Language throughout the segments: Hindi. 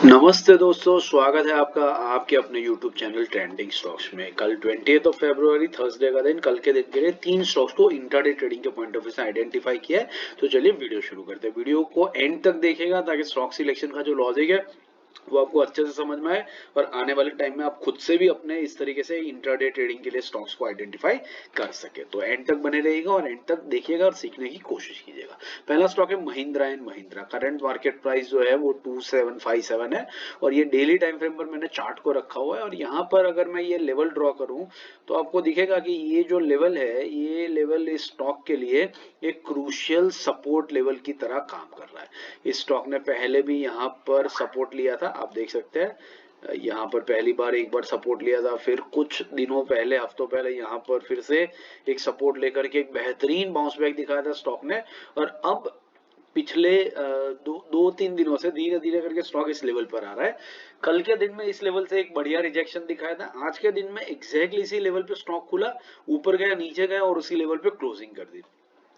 नमस्ते दोस्तों, स्वागत है आपका आपके अपने YouTube चैनल ट्रेंडिंग स्टॉक्स में। कल 20 फरवरी थर्सडे का दिन, कल के दिन के लिए 3 स्टॉक्स को इंट्राडे ट्रेडिंग के पॉइंट ऑफ व्यू से आइडेंटिफाई किया है। तो चलिए वीडियो शुरू करते हैं। वीडियो को एंड तक देखिएगा ताकि स्टॉक सिलेक्शन का जो लॉजिक है वो आपको अच्छे से समझ में आए और आने वाले टाइम में आप खुद से भी अपने इस तरीके से इंट्राडे ट्रेडिंग के लिए स्टॉक्स को आइडेंटिफाई कर सके। तो एंड तक बने रहिएगा और एंड तक देखिएगा और सीखने की कोशिश कीजिएगा। पहला स्टॉक है Mahindra and Mahindra. Current market price जो है वो 2757 है और ये डेली टाइम फ्रेम पर मैंने चार्ट को रखा हुआ है और यहाँ पर अगर मैं ये लेवल ड्रॉ करूं तो आपको दिखेगा कि ये जो लेवल है, ये लेवल इस स्टॉक के लिए एक क्रूशियल सपोर्ट लेवल की तरह काम कर रहा है। इस स्टॉक ने पहले भी यहाँ पर सपोर्ट लिया था, आप देख सकते हैं। यहाँ पर पहली बार एक बार सपोर्ट लिया था, फिर कुछ दिनों पहले, हफ्तों पहले यहाँ पर फिर से एक सपोर्ट लेकर के एक बेहतरीन बाउंस बैक दिखाया था स्टॉक ने। और अब पिछले दो तीन दिनों से धीरे धीरे करके स्टॉक इस लेवल पर आ रहा है। कल के दिन में इस लेवल से एक बढ़िया रिजेक्शन दिखाया था। आज के दिन में एग्जैक्टली इसी लेवल पे स्टॉक खुला, ऊपर गया, नीचे गया और उसी लेवल पे क्लोजिंग कर दी।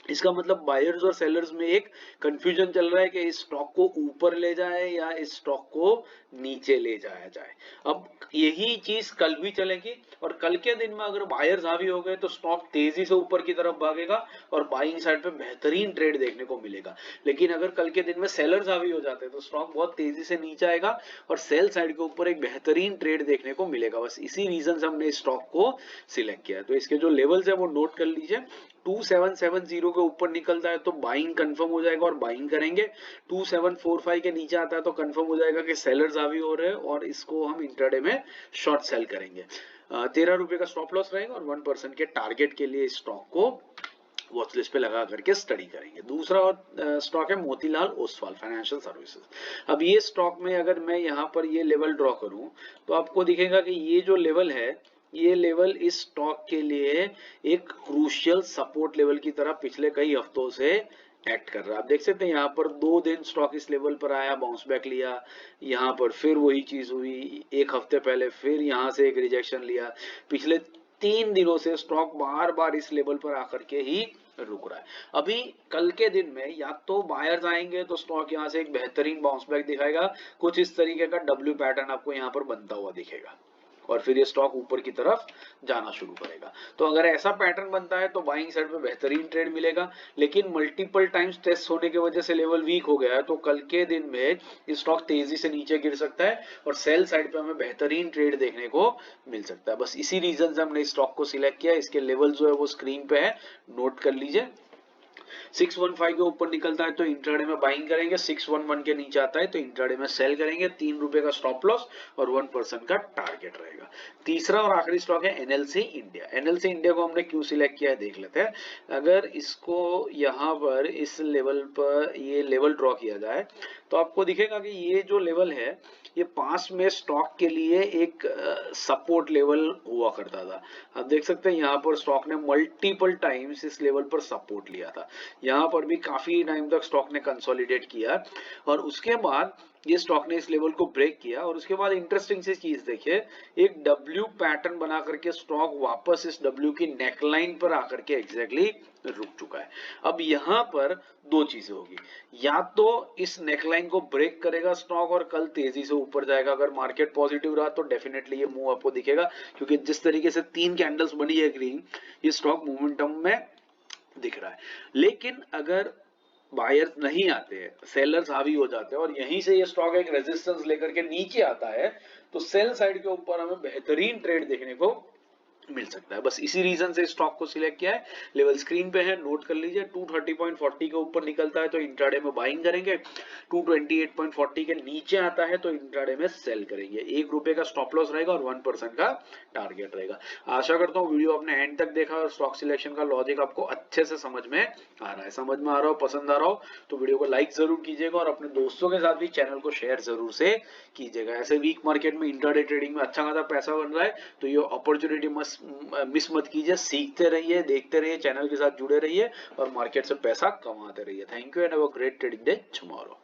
इसका मतलब बायर्स और सेलर्स में एक कंफ्यूजन चल रहा है कि इस स्टॉक को ऊपर ले जाए या इस स्टॉक को नीचे ले जाया जाए। अब यही चीज कल भी चलेगी और कल के दिन में अगर बायर्स हावी हो गए तो स्टॉक तेजी से ऊपर की तरफ भागेगा और बाइंग साइड पे बेहतरीन ट्रेड देखने को मिलेगा। लेकिन अगर कल के दिन में सेलर्स हावी हो जाते हैं तो स्टॉक बहुत तेजी से नीचे आएगा और सेल साइड के ऊपर एक बेहतरीन ट्रेड देखने को मिलेगा। बस इसी रीजन से हमने इस स्टॉक को सिलेक्ट किया है। तो इसके जो लेवल्स है वो नोट कर लीजिए। 2770 के ऊपर निकलता है तो बाइंग कंफर्म हो जाएगा और बाइंग करेंगे। 2745 के नीचे आता है तो कंफर्म हो जाएगा कि सेलर्स हावी हो रहे हैं और इसको हम इंट्राडे में शॉर्ट सेल करेंगे। 13 रुपए का स्टॉप लॉस रहेगा और 1% के टारगेट के लिए इस स्टॉक को वॉच लिस्ट पे लगा करके स्टडी करेंगे। दूसरा स्टॉक है मोतीलाल ओसवाल फाइनेंशियल सर्विसेज। अब ये स्टॉक में अगर मैं यहाँ पर ये लेवल ड्रॉ करूं तो आपको दिखेगा कि ये जो लेवल है, ये लेवल इस स्टॉक के लिए एक क्रूशियल सपोर्ट लेवल की तरह पिछले कई हफ्तों से एक्ट कर रहा है। आप देख सकते हैं यहाँ पर 2 दिन स्टॉक इस लेवल पर आया, बाउंस बैक लिया, यहाँ पर फिर वही चीज हुई, एक हफ्ते पहले फिर यहाँ से एक रिजेक्शन लिया। पिछले 3 दिनों से स्टॉक बार बार इस लेवल पर आकर के ही रुक रहा है। अभी कल के दिन में या तो बायर्स आएंगे तो स्टॉक यहाँ से एक बेहतरीन बाउंस बैक दिखाएगा, कुछ इस तरीके का डब्ल्यू पैटर्न आपको यहाँ पर बनता हुआ दिखेगा और फिर ये स्टॉक ऊपर की तरफ जाना शुरू करेगा। तो अगर ऐसा पैटर्न बनता है तो बाइंग साइड पे बेहतरीन ट्रेड मिलेगा। लेकिन मल्टीपल टाइम्स टेस्ट होने की वजह से लेवल वीक हो गया है तो कल के दिन में ये स्टॉक तेजी से नीचे गिर सकता है और सेल साइड पे हमें बेहतरीन ट्रेड देखने को मिल सकता है। बस इसी रीजन से हमने इस स्टॉक को सिलेक्ट किया। इसके लेवल जो है वो स्क्रीन पे है, नोट कर लीजिए। 615 के ऊपर निकलता है तो इंट्राडे में बाइंग करेंगे, 611 के नीचे आता है तो इंट्राडे में सेल करेंगे। 3 रुपए का स्टॉप लॉस और 1% का टारगेट रहेगा। तीसरा और आखिरी स्टॉक है एनएलसी इंडिया। एनएलसी इंडिया को हमने क्यों सिलेक्ट किया है देख लेते हैं। अगर इसको यहाँ पर इस लेवल पर ये लेवल ड्रॉ किया जाए तो आपको दिखेगा कि ये जो लेवल है ये पास में स्टॉक के लिए एक सपोर्ट लेवल हुआ करता था। आप देख सकते हैं यहाँ पर स्टॉक ने मल्टीपल टाइम्स इस लेवल पर सपोर्ट लिया था। यहाँ पर भी काफी टाइम तक स्टॉक ने कंसोलिडेट किया और उसके बाद ये स्टॉक ने इस लेवल को ब्रेक किया और उसके बाद इंटरेस्टिंग सी चीज देखिए, एक डब्ल्यू पैटर्न बना करके स्टॉक वापस इस डब्ल्यू की नेकलाइन पर आकर के एग्जैक्टली रुक चुका है। अब यहाँ पर दो चीजें होगी, या तो इस नेकलाइन को ब्रेक करेगा स्टॉक और कल तेजी से ऊपर जाएगा। अगर मार्केट पॉजिटिव रहा तो डेफिनेटली ये मूव आपको दिखेगा, क्योंकि जिस तरीके से 3 कैंडल्स बनी है ग्रीन, ये स्टॉक मोमेंटम में दिख रहा है। लेकिन अगर बायर्स नहीं आते हैं, सेलर्स हावी हो जाते हैं और यहीं से ये स्टॉक एक रेजिस्टेंस लेकर के नीचे आता है तो सेल साइड के ऊपर हमें बेहतरीन ट्रेड देखने को मिल सकता है। बस इसी रीजन से स्टॉक को सिलेक्ट किया है। लेवल स्क्रीन पे है, नोट कर लीजिए। 230.40 के ऊपर निकलता है तो इंट्राडे में बाइंग करेंगे। 228.40 के नीचे आता है तो इंट्राडे में सेल करेंगे। 1 रुपए का स्टॉप लॉस रहेगा और 1% का टारगेट रहेगा। आशा करता हूँ वीडियो आपने एंड तक देखा और स्टॉक सिलेक्शन का लॉजिक आपको अच्छे से समझ में आ रहा है। समझ में आ रहा हो, पसंद आ रहा हो तो वीडियो को लाइक जरूर कीजिएगा और अपने दोस्तों के साथ भी चैनल को शेयर जरूर से कीजिएगा। ऐसे वीक मार्केट में इंट्राडे ट्रेडिंग में अच्छा खासा पैसा बन रहा है तो ये अपॉर्चुनिटी मिस मत कीजिए। सीखते रहिए, देखते रहिए, चैनल के साथ जुड़े रहिए और मार्केट से पैसा कमाते रहिए। Thank you and have a great trading day tomorrow.